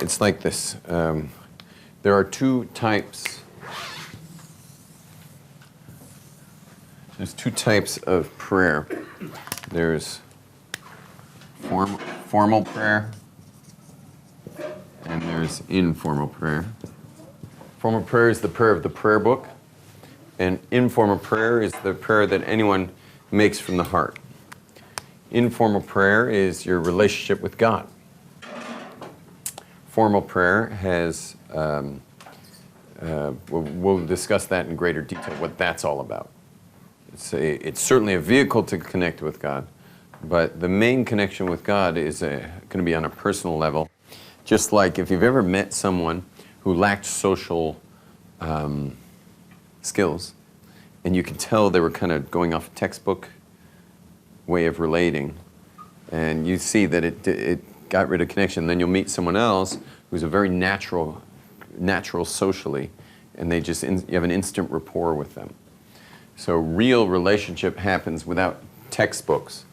it's like this. There are two types. There's two types of prayer. There's formal prayer, and there's informal prayer. Formal prayer is the prayer of the prayer book, and informal prayer is the prayer that anyone makes from the heart. Informal prayer is your relationship with God. Formal prayer has, we'll discuss that in greater detail, what that's all about. It's certainly a vehicle to connect with God, but the main connection with God is going to be on a personal level. Just like if you've ever met someone who lacked social skills, and you could tell they were kind of going off a textbook way of relating, and you see that it got rid of connection. Then you'll meet someone else who's a very natural socially, and they just you have an instant rapport with them. So real relationship happens without textbooks,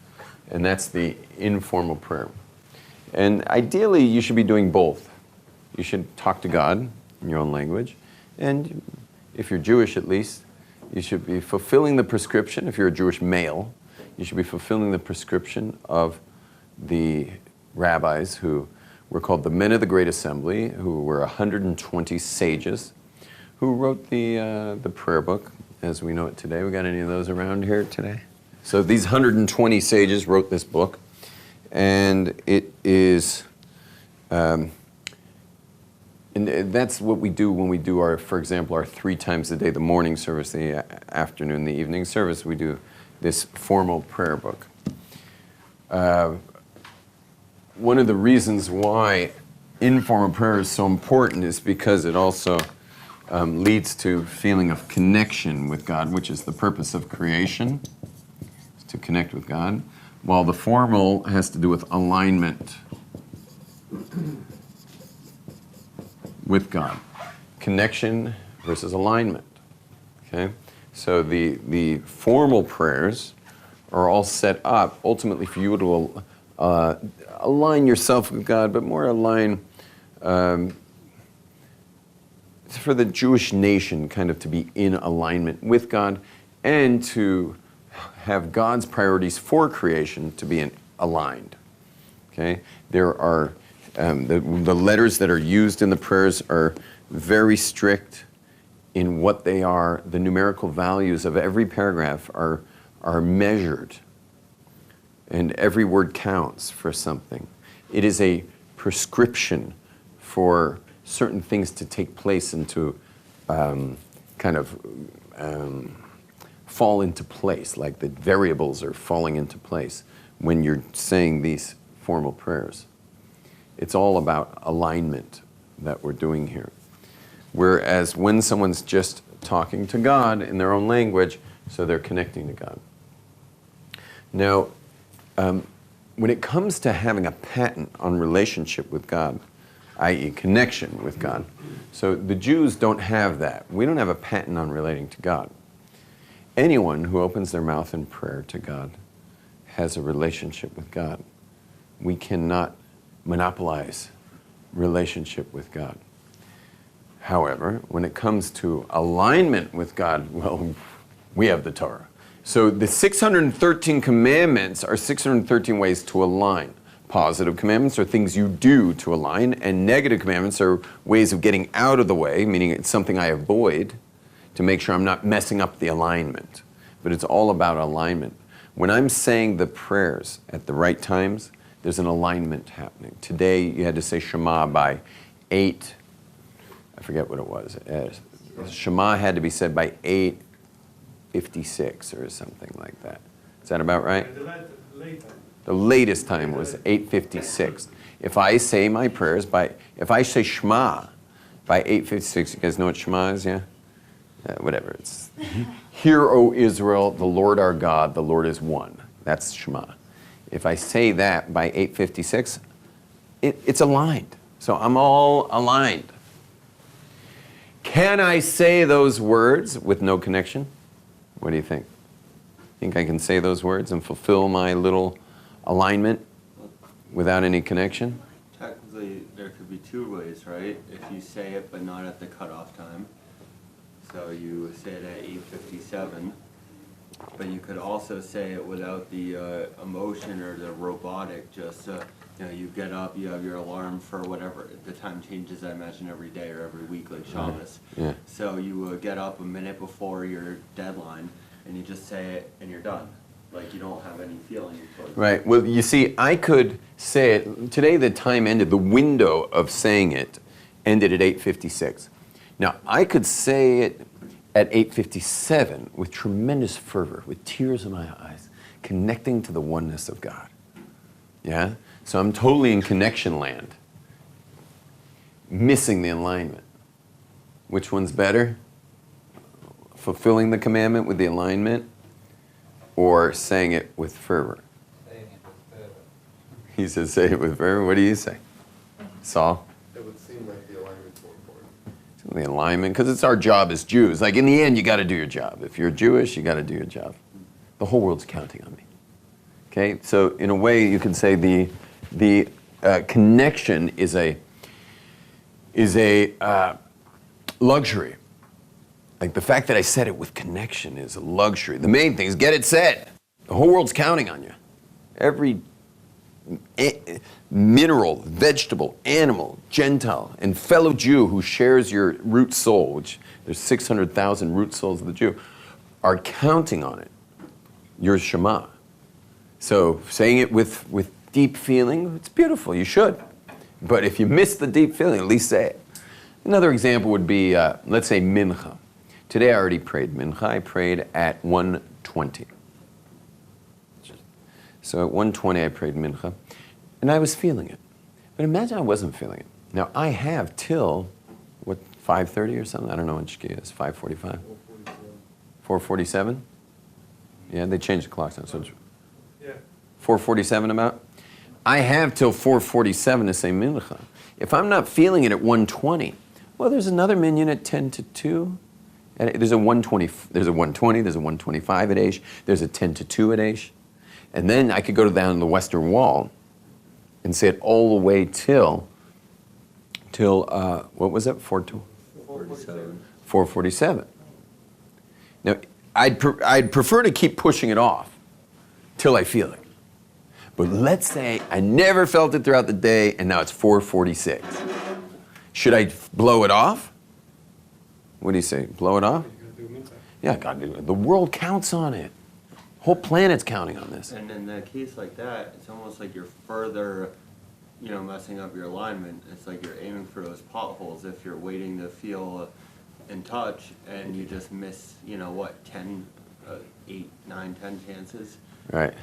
and that's the informal prayer. And ideally, you should be doing both. You should talk to God in your own language, and if you're Jewish at least, you should be fulfilling the prescription. If you're a Jewish male, you should be fulfilling the prescription of the rabbis who were called the Men of the Great Assembly, who were 120 sages, who wrote the prayer book as we know it today. We got any of those around here today? So these 120 sages wrote this book, and it is, and that's what we do when we do our, for example, our 3 times a day, the morning service, the afternoon, the evening service, we do this formal prayer book. One of the reasons why informal prayer is so important is because it also leads to feeling of connection with God, which is the purpose of creation, is to connect with God, while the formal has to do with alignment with God. Connection versus alignment, okay? So the formal prayers are all set up ultimately for you to align yourself with God, but more align for the Jewish nation kind of to be in alignment with God and to have God's priorities for creation to be aligned. Okay? There are the letters that are used in the prayers are very strict in what they are. The numerical values of every paragraph are measured, and every word counts for something. It is a prescription for certain things to take place and to fall into place, like the variables are falling into place when you're saying these formal prayers. It's all about alignment that we're doing here. Whereas when someone's just talking to God in their own language, so they're connecting to God. Now, when it comes to having a patent on relationship with God, i.e. connection with God, so the Jews don't have that. We don't have a patent on relating to God. Anyone who opens their mouth in prayer to God has a relationship with God. We cannot monopolize relationship with God. However, when it comes to alignment with God, well, we have the Torah. So the 613 commandments are 613 ways to align. Positive commandments are things you do to align, and negative commandments are ways of getting out of the way, meaning it's something I avoid to make sure I'm not messing up the alignment. But it's all about alignment. When I'm saying the prayers at the right times, there's an alignment happening. Today, you had to say Shema by 8, I forget what it was. Shema had to be said by 8:56 or something like that. Is that about right? The latest time was 8:56. If I say my prayers if I say Shema by 8:56, you guys know what Shema is, yeah? Whatever, it's, Hear, O Israel, the Lord our God, the Lord is one. That's Shema. If I say that by 8:56, it's aligned. So I'm all aligned. Can I say those words with no connection? What do you think? Think I can say those words and fulfill my little alignment without any connection? Technically, there could be two ways, right? If you say it but not at the cutoff time. So you say it at 8:57, but you could also say it without the emotion or the robotic, just you get up, you have your alarm for whatever, the time changes I imagine every day or every week like Shabbos. Yeah. So you get up a minute before your deadline and you just say it and you're done. Like you don't have any feeling towards it. Right. Well, you see, I could say it, today the time ended, the window of saying it ended at 8:56. Now, I could say it at 8:57 with tremendous fervor, with tears in my eyes, connecting to the oneness of God. Yeah? So I'm totally in connection land, missing the alignment. Which one's better? Fulfilling the commandment with the alignment, or saying it with fervor? Saying it with fervor. He says, say it with fervor. What do you say? Saul? It would seem like the alignment's more important. The alignment, because it's our job as Jews. Like in the end, you got to do your job. If you're Jewish, you got to do your job. The whole world's counting on me. Okay, so in a way, you can say the connection is a luxury. Like the fact that I said it with connection is a luxury. The main thing is get it said. The whole world's counting on you. Every mineral, vegetable, animal, Gentile, and fellow Jew who shares your root soul, which there's 600,000 root souls of the Jew, are counting on it. Your Shema. So saying it with deep feeling, it's beautiful, you should. But if you miss the deep feeling, at least say it. Another example would be, let's say Mincha. Today I already prayed Mincha. I prayed at 1:20. So at 1:20 I prayed Mincha, and I was feeling it. But imagine I wasn't feeling it. Now I have till, 5:30 or something? I don't know what Shkia is, 5:45? 4:47? Yeah, they changed the clocks now, so it's 4:47 about? I have till 4:47 to say Mincha. If I'm not feeling it at 1:20, well, there's another minyan at 10 to 2. And there's a 1:20, there's a 1:20, there's a 1:25 at Aish, there's a 10 to 2 at Aish. And then I could go down the Western Wall and say it all the way till what was it, 4:47. Now, I'd prefer to keep pushing it off till I feel it. But let's say I never felt it throughout the day, and now it's 4:46. Should I blow it off? What do you say? Blow it off? Yeah, God, the world counts on it. Whole planet's counting on this. And in a case like that, it's almost like you're further, messing up your alignment. It's like you're aiming for those potholes if you're waiting to feel and touch, and you just miss, 10, 8, 9, 10 chances. Right.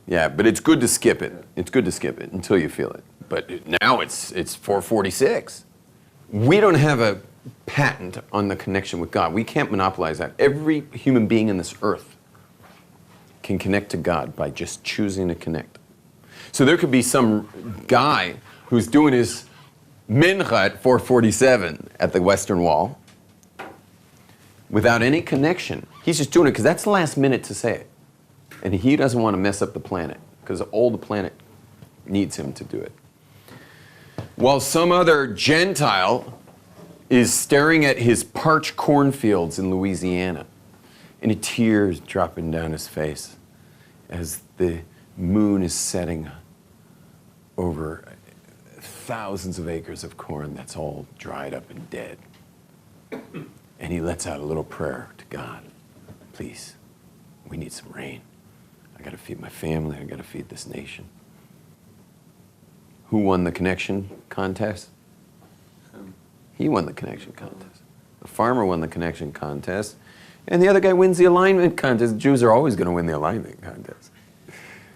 Yeah, but it's good to skip it. It's good to skip it until you feel it. But now it's 4:46. We don't have a patent on the connection with God. We can't monopolize that. Every human being in this earth can connect to God by just choosing to connect. So there could be some guy who's doing his mincha at 4:47 at the Western Wall without any connection. He's just doing it because that's the last minute to say it. And he doesn't want to mess up the planet because all the planet needs him to do it. While some other Gentile is staring at his parched cornfields in Louisiana, and a tear is dropping down his face as the moon is setting over thousands of acres of corn that's all dried up and dead. And he lets out a little prayer to God. Please, we need some rain. I got to feed my family. I got to feed this nation. Who won the connection contest? He won the connection contest. The farmer won the connection contest, and the other guy wins the alignment contest. The Jews are always going to win the alignment contest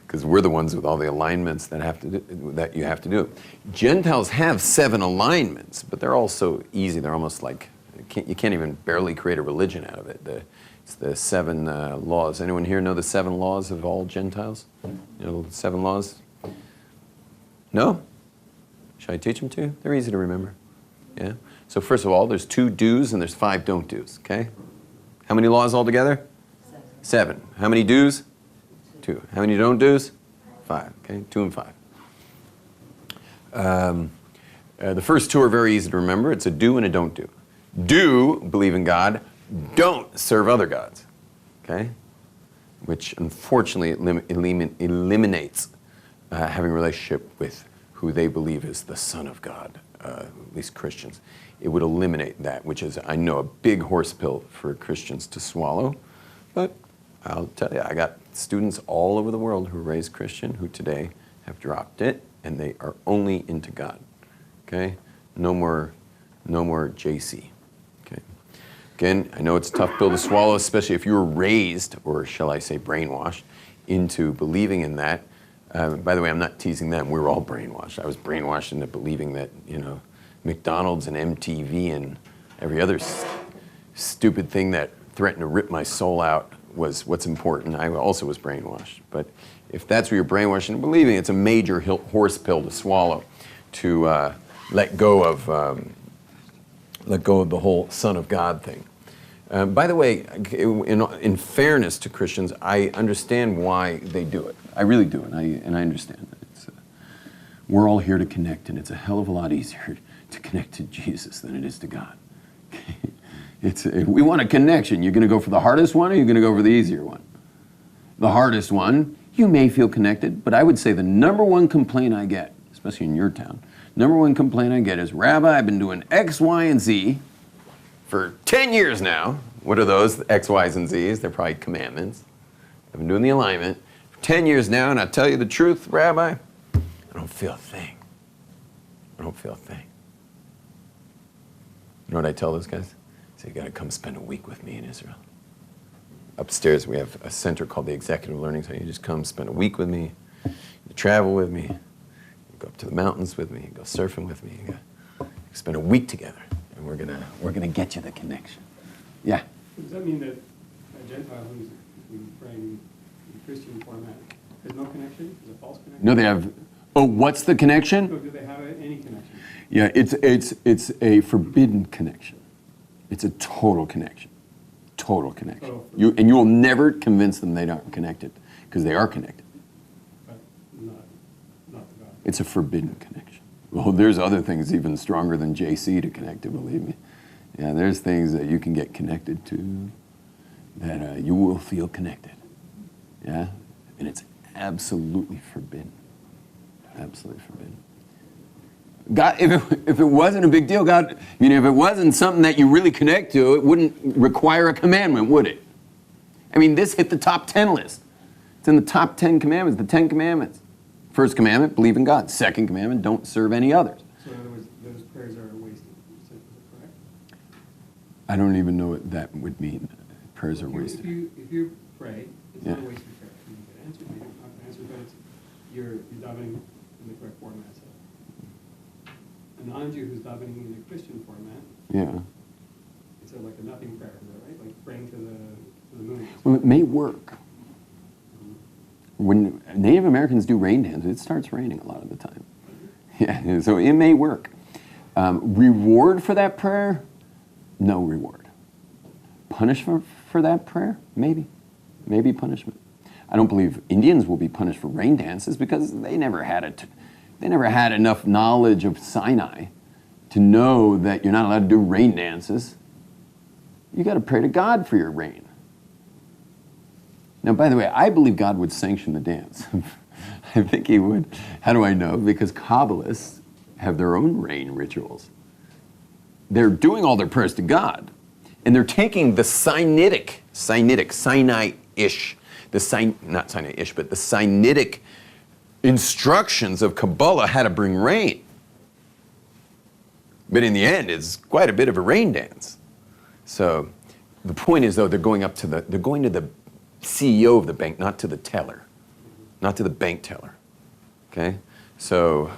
because we're the ones with all the alignments that you have to do. Gentiles have 7 alignments, but they're all so easy. They're almost like you can't even barely create a religion out of it. It's the 7 laws. Anyone here know the 7 laws of all Gentiles? You know the 7 laws? No? Should I teach them to you? They're easy to remember. Yeah. So first of all, there's 2 do's and there's 5 don't do's. Okay. How many laws altogether? 7. How many do's? 2. How many don't do's? 5. Okay. 2 and 5. The first two are very easy to remember. It's a do and a don't do. Do, believe in God. Don't serve other gods. Okay? Which unfortunately eliminates having a relationship with who they believe is the Son of God, at least Christians. It would eliminate that, which is, I know, a big horse pill for Christians to swallow. But I'll tell you, I got students all over the world who are raised Christian who today have dropped it, and they are only into God. Okay? No more JC. Okay? Again, I know it's a tough pill to swallow, especially if you were raised, or shall I say brainwashed, into believing in that. By the way, I'm not teasing them. We were all brainwashed. I was brainwashed into believing that, McDonald's and MTV and every other stupid thing that threatened to rip my soul out was what's important. I also was brainwashed. But if that's what you're brainwashed into believing, it's a major horse pill to swallow, to let go of the whole Son of God thing. By the way, in fairness to Christians, I understand why they do it. I really do, and I understand that. We're all here to connect, and it's a hell of a lot easier to connect to Jesus than it is to God. We want a connection. You're going to go for the hardest one, or you're going to go for the easier one? The hardest one, you may feel connected, but I would say the number one complaint I get, especially in your town, number one complaint I get is, Rabbi, I've been doing X, Y, and Z for 10 years now. What are those, X, Y's, and Z's? They're probably commandments. I've been doing the alignment for 10 years now, and I'll tell you the truth, Rabbi, I don't feel a thing. I don't feel a thing. You know what I tell those guys? I say, you got to come spend a week with me in Israel. Upstairs, we have a center called the Executive Learning Center. You just come spend a week with me, you travel with me, you go up to the mountains with me, you go surfing with me, you spend a week together, and we're gonna get you the connection. Yeah? Does that mean that a Gentile who's praying in Christian format has no connection? Is a false connection? No, they have. Oh, what's the connection? No, do they have any connection? Yeah, it's a forbidden connection. It's a total connection. Total connection. Oh, You will never convince them they aren't connected, because they are connected. But not to God. It's a forbidden connection. Well, there's other things even stronger than JC to connect to, believe me. Yeah, there's things that you can get connected to that you will feel connected. Yeah? And it's absolutely forbidden. Absolutely forbidden. God, if it wasn't a big deal, God, if it wasn't something that you really connect to, it wouldn't require a commandment, would it? I mean, this hit the top 10 list. It's in the top 10 commandments, the 10 commandments. First commandment, believe in God. Second commandment, don't serve any others. So in other words, those prayers are wasted. Is that correct? I don't even know what that would mean. Prayers are wasted. If you pray, it's not a Yeah. wasted prayer. You get answered, you don't have to answer, but you're davening in the correct format. So a non-Jew who's davening in the Christian format, Yeah. it's like a nothing prayer, is that right? Like praying to the moon. Well, it may work. When Native Americans do rain dances, it starts raining a lot of the time. Yeah, so it may work. Reward for that prayer? No reward. Punishment for that prayer? Maybe. Maybe punishment. I don't believe Indians will be punished for rain dances because they never had enough knowledge of Sinai to know that you're not allowed to do rain dances. You got to pray to God for your rain. Now, by the way, I believe God would sanction the dance. I think he would. How do I know? Because Kabbalists have their own rain rituals. They're doing all their prayers to God, and they're taking the Sinaitic, Sinai-ish, not Sinai-ish, but the Sinaitic instructions of Kabbala how to bring rain. But in the end, it's quite a bit of a rain dance. So the point is, though, they're going to the CEO of the bank, not to the teller, not to the bank teller. Okay? So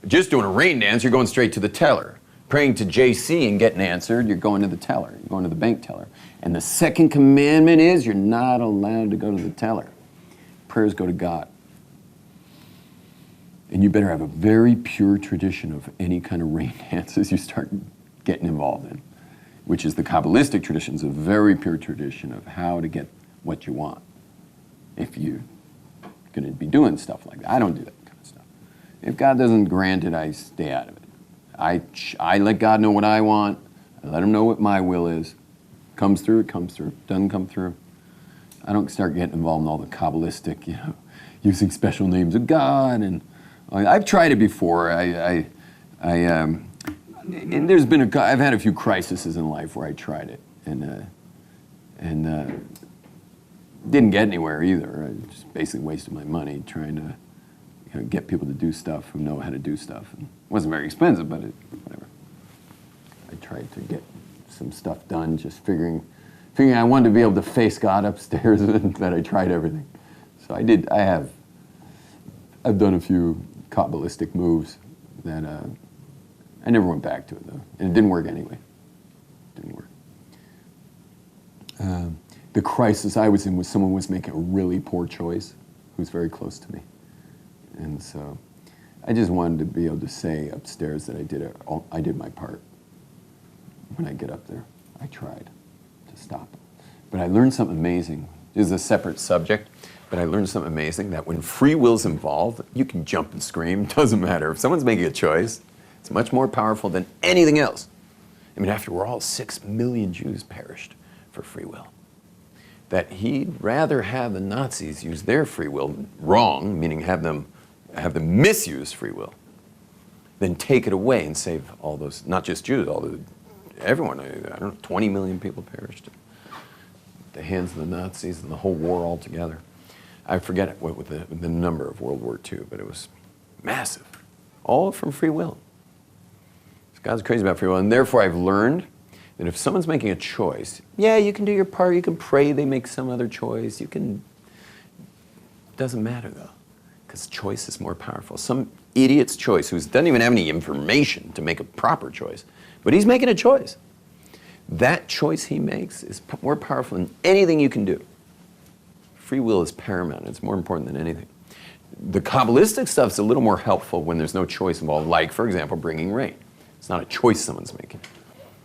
just doing a rain dance, you're going straight to the teller. Praying to JC and getting answered, you're going to the teller. You're going to the bank teller. And the second commandment is you're not allowed to go to the teller. Prayers go to God. And you better have a very pure tradition of any kind of rain dances you start getting involved in, which is the Kabbalistic traditions, a very pure tradition of how to get what you want if you're going to be doing stuff like that. I don't do that kind of stuff. If God doesn't grant it, I stay out of it. I let God know what I want. I let him know what my will is. Comes through, it comes through. Doesn't come through. I don't start getting involved in all the Kabbalistic, using special names of God. And I've tried it before. And there's been I've had a few crises in life where I tried it and didn't get anywhere either. I just basically wasted my money trying to get people to do stuff who know how to do stuff. And it wasn't very expensive, but whatever. I tried to get some stuff done, just figuring I wanted to be able to face God upstairs, and that I tried everything. So I did. I've done a few Kabbalistic moves that I never went back to it though, and it didn't work anyway. Didn't work. The crisis I was in was someone was making a really poor choice, who's very close to me, and so I just wanted to be able to say upstairs that I did my part. When I get up there, I tried to stop it. But I learned something amazing. This is a separate subject, but I learned something amazing, that when free will's involved, you can jump and scream, doesn't matter. If someone's making a choice, it's much more powerful than anything else. I mean, after all, 6 million Jews perished for free will. That he'd rather have the Nazis use their free will wrong, meaning have them misuse free will, than take it away and save all those, not just Jews, everyone. I don't know, 20 million people perished at the hands of the Nazis and the whole war altogether. I forget what the number of World War II, but it was massive, all from free will. God's crazy about free will, and therefore I've learned that if someone's making a choice, yeah, you can do your part, you can pray they make some other choice, doesn't matter though, because choice is more powerful. Some idiot's choice who doesn't even have any information to make a proper choice, but he's making a choice. That choice he makes is more powerful than anything you can do. Free will is paramount. It's more important than anything. The Kabbalistic stuff's a little more helpful when there's no choice involved, like, for example, bringing rain. It's not a choice someone's making.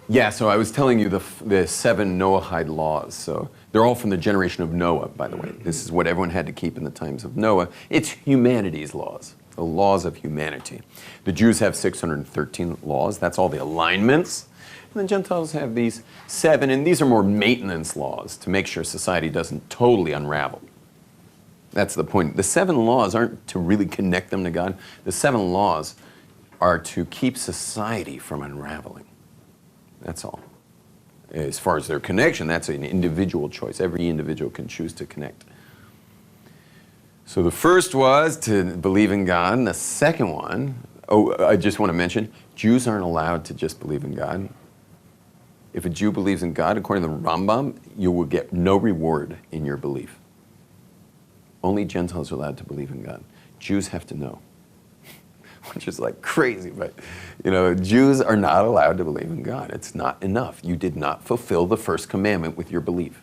Yeah, so I was telling you the 7 Noahide laws. So they're all from the generation of Noah, by the way. This is what everyone had to keep in the times of Noah. It's Humanities laws, the laws of humanity. The Jews have 613 laws. That's all the alignments. And the Gentiles have these 7, and these are more maintenance laws to make sure society doesn't totally unravel. That's the point. The 7 laws aren't to really connect them to God. The 7 laws are to keep society from unraveling. That's all. As far as their connection, that's an individual choice. Every individual can choose to connect. So the first was to believe in God, and the second one, I just want to mention, Jews aren't allowed to just believe in God. If a Jew believes in God, according to the Rambam, you will get no reward in your belief. Only Gentiles are allowed to believe in God. Jews have to know. Which is like crazy, but Jews are not allowed to believe in God. It's not enough. You did not fulfill the first commandment with your belief.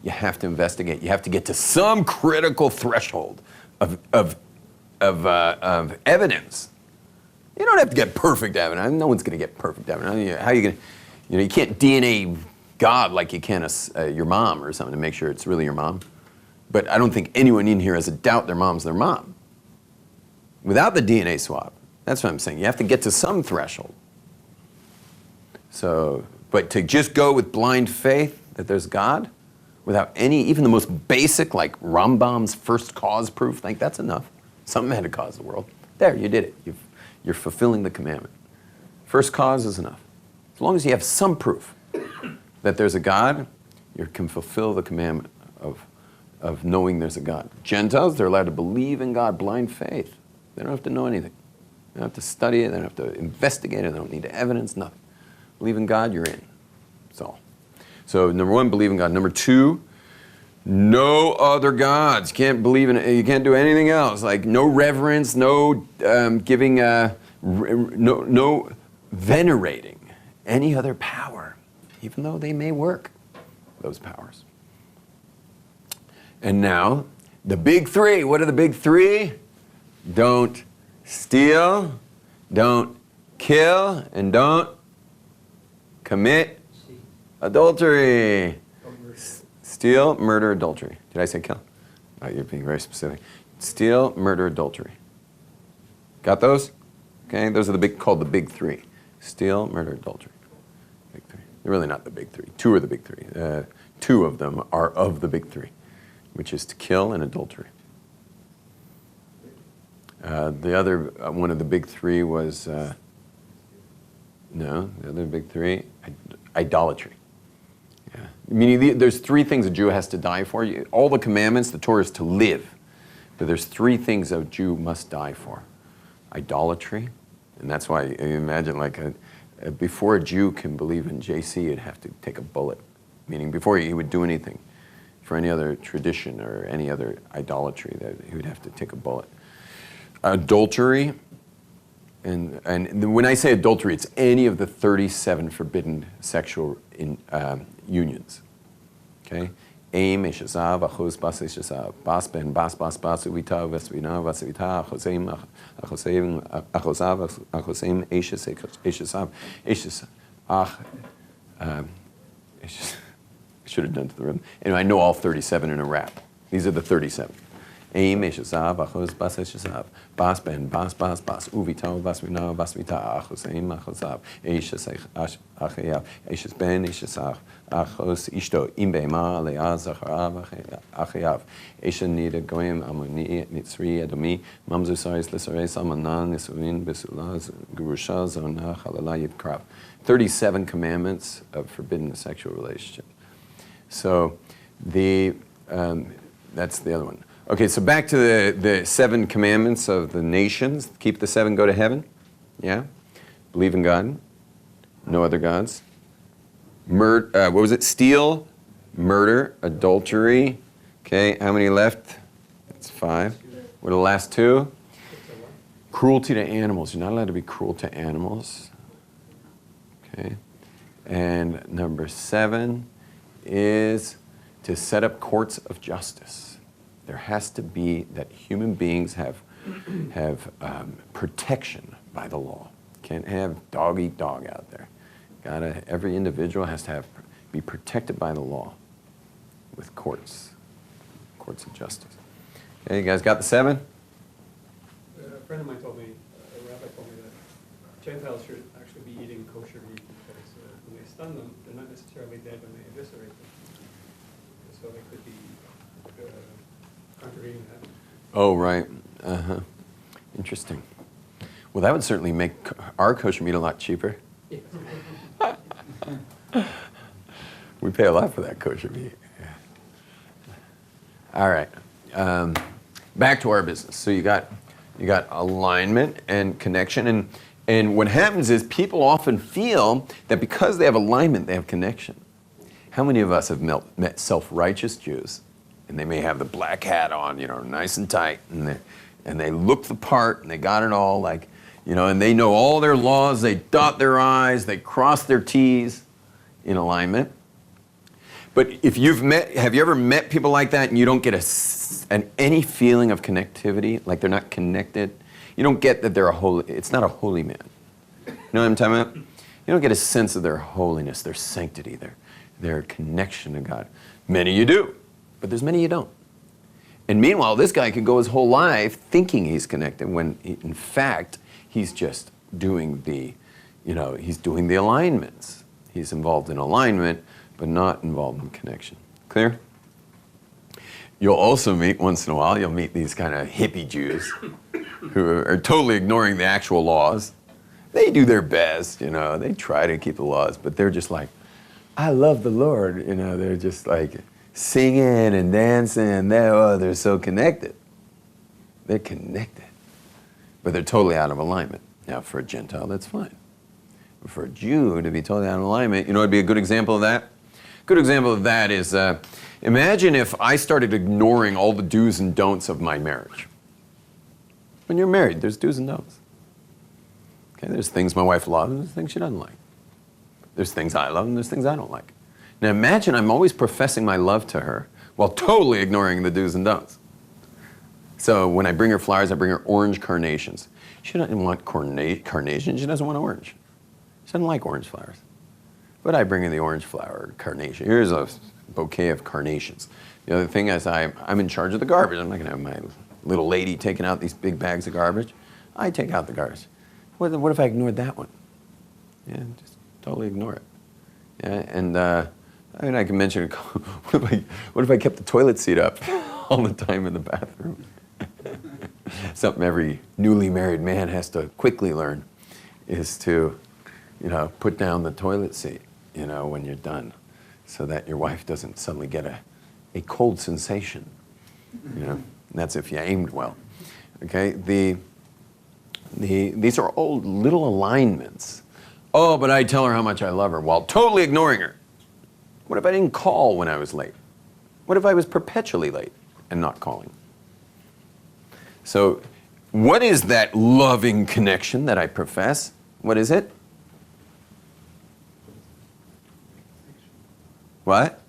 You have to investigate. You have to get to some critical threshold of evidence. You don't have to get perfect evidence. No one's going to get perfect evidence. How are you going to, you can't DNA God like you can your mom or something to make sure it's really your mom. But I don't think anyone in here has a doubt their mom's their mom. Without the DNA swab. That's what I'm saying. You have to get to some threshold. So, but to just go with blind faith that there's God, without even the most basic, like Rambam's first cause proof, that's enough. Something had to cause the world. There, you did it. You're fulfilling the commandment. First cause is enough. As long as you have some proof that there's a God, you can fulfill the commandment of knowing there's a God. Gentiles, they're allowed to believe in God, blind faith. They don't have to know anything. They don't have to study it. They don't have to investigate it. They don't need evidence, nothing. Believe in God, you're in. That's all. So number 1, believe in God. Number 2, no other gods. You can't believe in it. You can't do anything else. Like no reverence, no giving, no venerating any other power, even though they may work, those powers. And now, the big 3. What are the big 3? Don't steal, don't kill, and don't commit adultery. Steal, murder, adultery. Did I say kill? Oh, you're being very specific. Steal, murder, adultery. Got those? Okay, those are called the big three: steal, murder, adultery. Big three. They're really not the big three. Two are the big three. Two of them are of the big three, which is to kill and adultery. The other one of the big three was the other big three, idolatry. Yeah. Meaning there's three things a Jew has to die for. All the commandments, the Torah is to live. But there's three things a Jew must die for. Idolatry, and that's why you imagine before a Jew can believe in JC, he'd have to take a bullet. Meaning before he would do anything for any other tradition or any other idolatry, that he would have to take a bullet. Adultery, and when I say adultery, it's any of the 37 forbidden sexual unions. Okay? Aim, Eshazav, Achos, Bas, Eshazav, Bas, Ben, Bas, Uvita, Vesvina, Vasvita, Achoseim, Achosav, Achoseim, Eshazav, Eshazav, I should have done to the rhythm. Anyway, I know all 37 in a rap. These are the 37. Aim, Eshazav, Achos, Bas, Eshazav, Bas, Ben, Bas, Uvita, Vasvina, Vasvita, Achoseim, Achosav, Eshazav, Achayav, Eshez Ben, Eshazav, Achos Ishto Imbema Leah Zacharav Achayav Esha Nida Goyim Amoni Mitzri Edomi Mamzu Saris Lesares Amanan Nisuin Besulaz Gurusha Zona Halala Yibkrav. 37 commandments of forbidden sexual relationship. So that's the other one. Okay, so back to the 7 commandments of the nations. Keep the 7, go to heaven. Yeah? Believe in God. No other gods. What was it? Steal, murder, adultery. Okay, how many left? That's 5. What are the last 2? Cruelty to animals. You're not allowed to be cruel to animals. Okay. And number 7 is to set up courts of justice. There has to be that human beings have protection by the law. Can't have dog eat dog out there. Every individual has to be protected by the law with courts of justice. Okay, you guys got the 7? A friend of mine told me, a rabbi told me that Gentiles should actually be eating kosher meat because when they stun them, they're not necessarily dead when they eviscerate them. So they could be contravening that. Oh, right. Uh-huh. Interesting. Well, that would certainly make our kosher meat a lot cheaper. We pay a lot for that kosher meat. Yeah. All right. Back to our business. So you got alignment and connection, and what happens is people often feel that because they have alignment, they have connection. How many of us have met self-righteous Jews, and they may have the black hat on, nice and tight, and they look the part, and they got it all, and they know all their laws, they dot their I's, they cross their T's in alignment. But have you ever met people like that and you don't get any feeling of connectivity, like they're not connected? You don't get that it's not a holy man. You know what I'm talking about? You don't get a sense of their holiness, their sanctity, their connection to God. Many you do, but there's many you don't. And meanwhile, this guy could go his whole life thinking he's connected when in fact, he's just doing the alignments. He's involved in alignment, but not involved in connection. Clear? You'll also meet, once in a while, these kind of hippie Jews who are totally ignoring the actual laws. They do their best, they try to keep the laws, but they're just like, I love the Lord, they're just like singing and dancing, they're so connected. They're connected, but they're totally out of alignment. Now, for a Gentile, that's fine. But for a Jew to be totally out of alignment, what would be a good example of that? A good example of that is, imagine if I started ignoring all the do's and don'ts of my marriage. When you're married, there's do's and don'ts. Okay, there's things my wife loves and there's things she doesn't like. There's things I love and there's things I don't like. Now imagine I'm always professing my love to her while totally ignoring the do's and don'ts. So when I bring her flowers, I bring her orange carnations. She doesn't want carnations, she doesn't want orange. She doesn't like orange flowers. But I bring her the orange flower carnation. Here's a bouquet of carnations. The other thing is I'm in charge of the garbage. I'm not going to have my little lady taking out these big bags of garbage. I take out the garbage. What if I ignored that one? Yeah, just totally ignore it. Yeah, and I mean, I can mention, what if I kept the toilet seat up all the time in the bathroom? Something every newly married man has to quickly learn is to, put down the toilet seat, when you're done, so that your wife doesn't suddenly get a cold sensation. And that's if you aimed well. Okay, these are all little alignments. Oh, but I tell her how much I love her while totally ignoring her. What if I didn't call when I was late? What if I was perpetually late and not calling? So, what is that loving connection that I profess? What is it? What?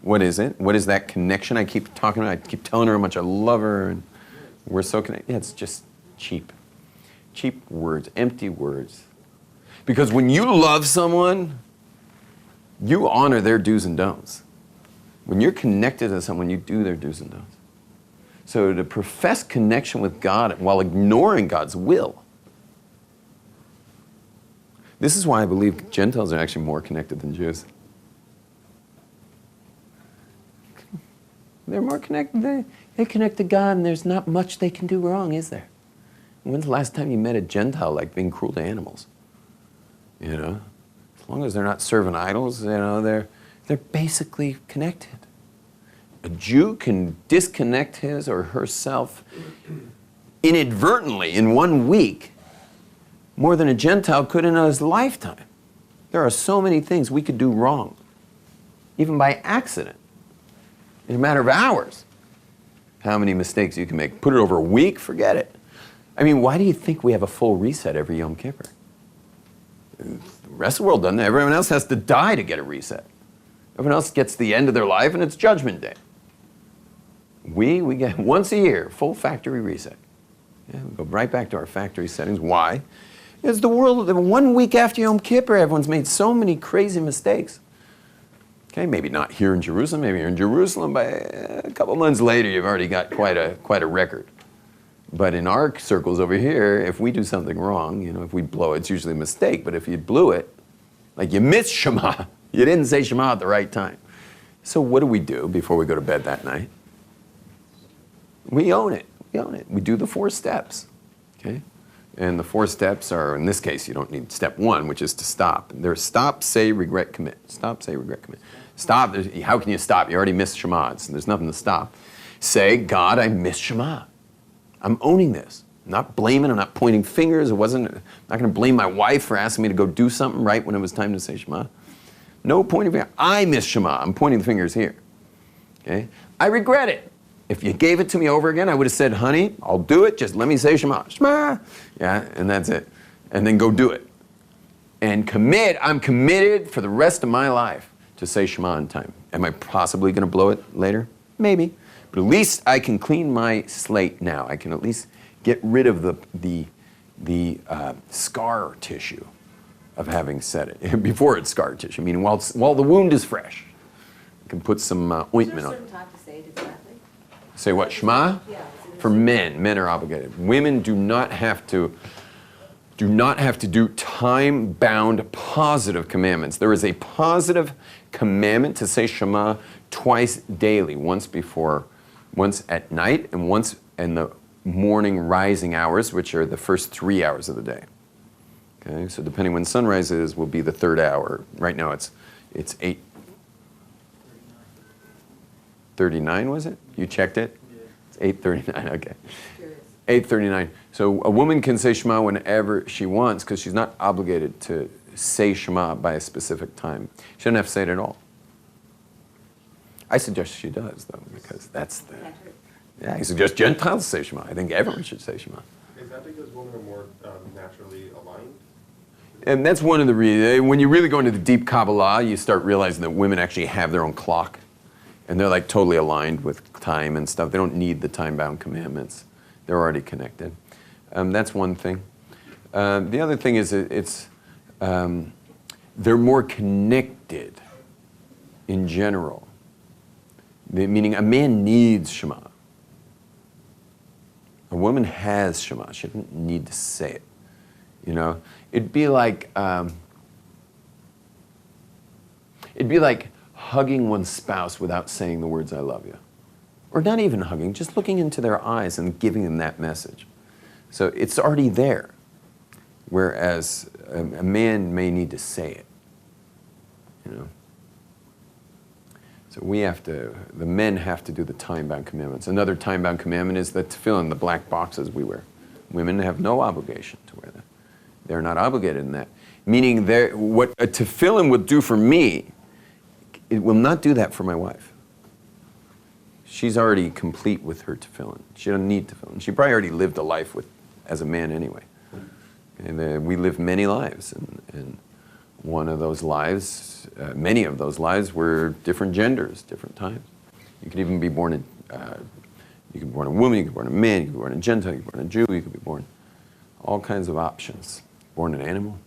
What is it? What is that connection I keep talking about? I keep telling her how much I love her, and we're so connected. Yeah, it's just cheap. Cheap words, empty words. Because when you love someone, you honor their do's and don'ts. When you're connected to someone, you do their do's and don'ts. So to profess connection with God while ignoring God's will. This is why I believe Gentiles are actually more connected than Jews. They're more connected. They connect to God, and there's not much they can do wrong, is there? When's the last time you met a Gentile like being cruel to animals? As long as they're not serving idols, they're basically connected. A Jew can disconnect his or herself inadvertently in 1 week more than a Gentile could in his lifetime. There are so many things we could do wrong, even by accident, in a matter of hours. How many mistakes you can make. Put it over a week, forget it. I mean, why do you think we have a full reset every Yom Kippur? The rest of the world doesn't. Everyone else has to die to get a reset. Everyone else gets the end of their life and it's Judgment Day. We get once a year, full factory reset. Yeah, we go right back to our factory settings. Why? Because the world, 1 week after Yom Kippur, everyone's made so many crazy mistakes. Okay, maybe not here in Jerusalem, maybe you're in Jerusalem, but a couple months later you've already got quite a record. But in our circles over here, if we do something wrong, if we blow it, it's usually a mistake, but if you blew it, like you missed Shema, you didn't say Shema at the right time. So what do we do before we go to bed that night? We own it. We do the 4 steps, okay? And the 4 steps are, in this case, you don't need step 1, which is to stop. There's stop, say, regret, commit. Stop, say, regret, commit. Stop, how can you stop? You already missed Shema, so there's nothing to stop. Say, God, I missed Shema. I'm owning this. I'm not blaming, I'm not pointing fingers. I'm not going to blame my wife for asking me to go do something right when it was time to say Shema. No pointing finger. I missed Shema. I'm pointing the fingers here. Okay? I regret it. If you gave it to me over again, I would have said, honey, I'll do it. Just let me say Shema. Shema. Yeah, and that's it. And then go do it. And commit. I'm committed for the rest of my life to say Shema on time. Am I possibly going to blow it later? Maybe. But at least I can clean my slate now. I can at least get rid of the scar tissue of having said it before it's scar tissue. I mean, while the wound is fresh, I can put some ointment on it. Is there a certain time to say it exactly? Say what? Shema? Yeah. For men are obligated. Women do not have to do time-bound positive commandments. There is a positive commandment to say Shema twice daily, once at night and once in the morning rising hours, which are the first 3 hours of the day. Okay, so depending when sunrise is, will be the 3rd hour. Right now it's 8:39, was it? You checked it? It's 8:39, okay. 8:39. So a woman can say Shema whenever she wants because she's not obligated to say Shema by a specific time. She doesn't have to say it at all. I suggest she does, though, because that's the... Yeah, I suggest Gentiles say Shema. I think everyone should say Shema. Is that because women are more naturally aligned? And that's one of the reasons. When you really go into the deep Kabbala, you start realizing that women actually have their own clock. And they're like totally aligned with time and stuff. They don't need the time-bound commandments. They're already connected. That's one thing. The other thing is they're more connected in general. Meaning a man needs Shema. A woman has Shema. She doesn't need to say it. You know, it'd be like hugging one's spouse without saying the words "I love you," or not even hugging, just looking into their eyes and giving them that message. So it's already there, whereas a man may need to say it. You know. So the men have to do the time-bound commandments. Another time-bound commandment is the tefillin, the black boxes we wear. Women have no obligation to wear them. They're not obligated in that. Meaning what a tefillin would do for me, it will not do that for my wife. She's already complete with her tefillin. She doesn't need tefillin. She probably already lived a life as a man anyway. And we live many lives, and one of those lives, many of those lives were different genders, different times. You could even be born you could be born a woman, you could be born a man, you could be born a Gentile, you could be born a Jew, you could be born all kinds of options. Born an animal?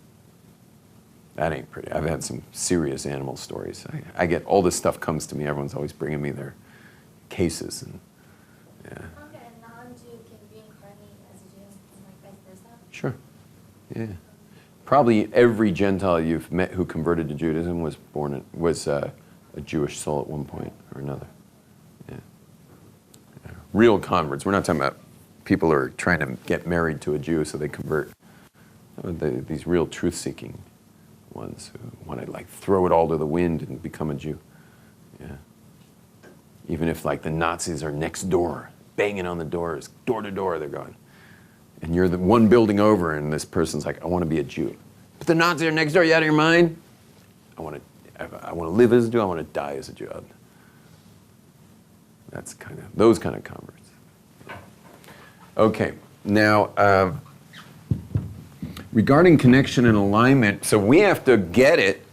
That ain't pretty. I've had some serious animal stories. I get all this stuff comes to me. Everyone's always bringing me their cases. And, yeah. Okay, a non-Jew can reincarnate as a Jew and like vice versa? Sure. Yeah. Probably every Gentile you've met who converted to Judaism was a Jewish soul at one point or another. Yeah. Real converts. We're not talking about people who are trying to get married to a Jew so they convert. These real truth-seeking ones who want to like throw it all to the wind and become a Jew. Yeah. Even if like the Nazis are next door, banging on the doors, door to door they're going. And you're the one building over and this person's like, I want to be a Jew. But the Nazis are next door, you out of your mind? I want to live as a Jew, I want to die as a Jew. That's those kind of converts. Okay, now, regarding connection and alignment, so we have to get it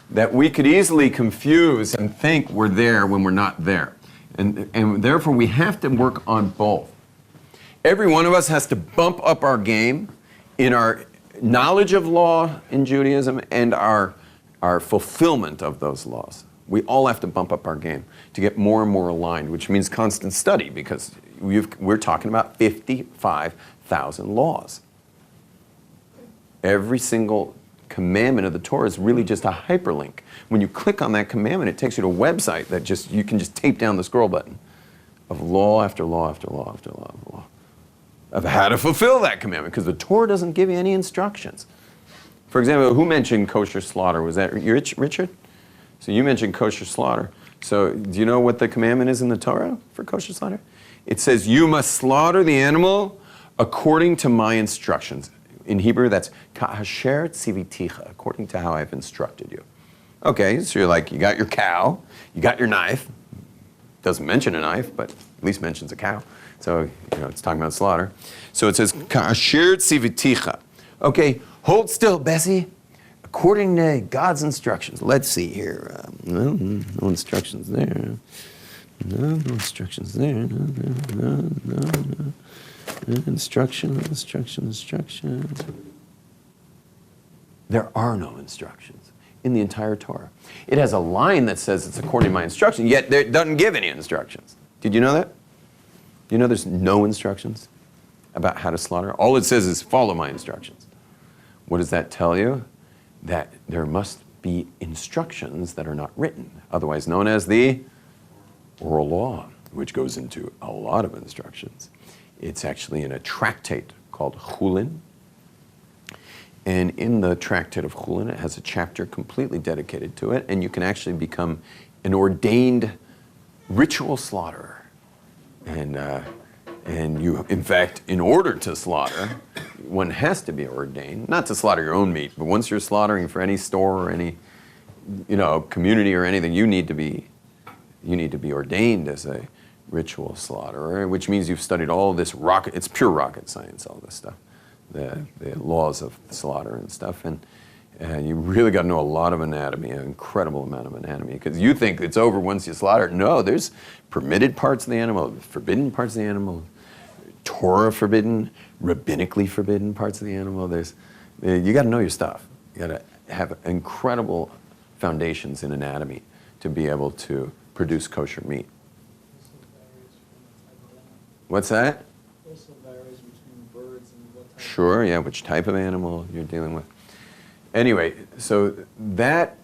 that we could easily confuse and think we're there when we're not there. And therefore we have to work on both. Every one of us has to bump up our game in our knowledge of law in Judaism and our fulfillment of those laws. We all have to bump up our game to get more and more aligned, which means constant study, because we're talking about 55,000 laws. Every single commandment of the Torah is really just a hyperlink. When you click on that commandment, it takes you to a website that you can just tape down the scroll button of law after law after law after law after law of how to fulfill that commandment, because the Torah doesn't give you any instructions. For example, who mentioned kosher slaughter? Was that Richard? So you mentioned kosher slaughter. So do you know what the commandment is in the Torah for kosher slaughter? It says, you must slaughter the animal according to my instructions. In Hebrew, that's ka'asher tziviticha, according to how I've instructed you. Okay, so you're like, you got your cow, you got your knife. Doesn't mention a knife, but at least mentions a cow. So, it's talking about slaughter. So it says, ka'asher tziviticha. Okay, hold still, Bessie. According to God's instructions. Let's see here. No instructions there. No instructions there. No. Instruction. There are no instructions in the entire Torah. It has a line that says it's according to my instruction, yet it doesn't give any instructions. Did you know that? Do you know there's no instructions about how to slaughter? All it says is follow my instructions. What does that tell you? That there must be instructions that are not written, otherwise known as the oral law, which goes into a lot of instructions. It's actually in a tractate called Chulin. And in the tractate of Chulin, it has a chapter completely dedicated to it, and you can actually become an ordained ritual slaughterer. And you, in fact, in order to slaughter, one has to be ordained, not to slaughter your own meat, but once you're slaughtering for any store or any, community or anything, you need to be ordained as a ritual slaughterer, which means you've studied all this it's pure rocket science, all this stuff, the laws of slaughter and stuff, and you really got to know a lot of anatomy, an incredible amount of anatomy, because you think it's over once you slaughter it. No, there's permitted parts of the animal, forbidden parts of the animal, Torah forbidden, rabbinically forbidden parts of the animal. You got to know your stuff. You got to have incredible foundations in anatomy to be able to produce kosher meat. Also varies from the type of animal. What's that? Also varies between birds and what type Sure, yeah, which type of animal you're dealing with. Anyway, so that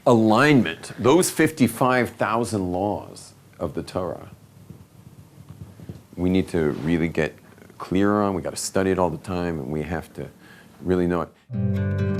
alignment, those 55,000 laws of the Torah, we need to really get clear on. We got to study it all the time, and we have to really know it.